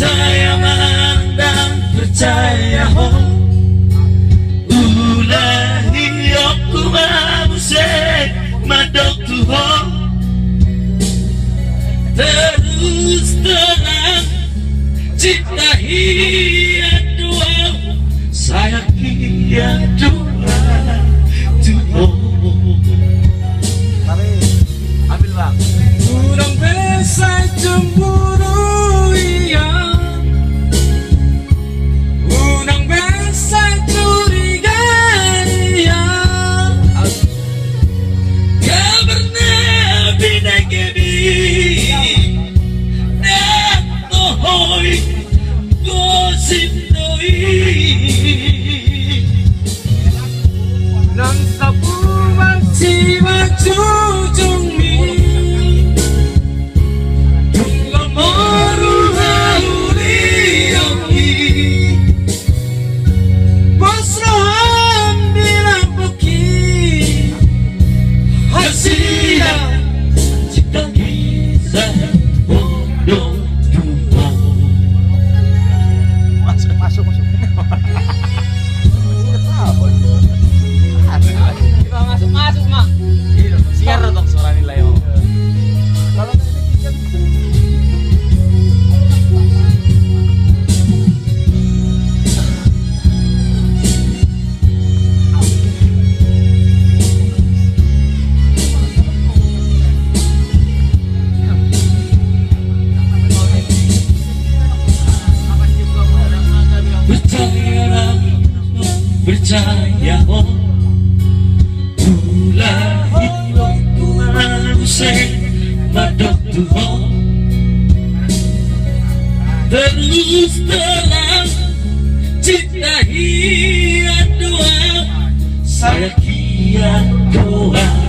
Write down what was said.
percaya mandang percaya ho ulahi aku mabuse madok tuho terus terang cinta hian dua saya hian dua tuho ambil bang kurang bisa cemburu iya kurang bisa curiga iya gak pernah bina gebi dan tohoi gosip doi nang sabu masih macujung percaya oh ulahi aku mabuse madok tuho terus terang cinta hian dua saya kian doa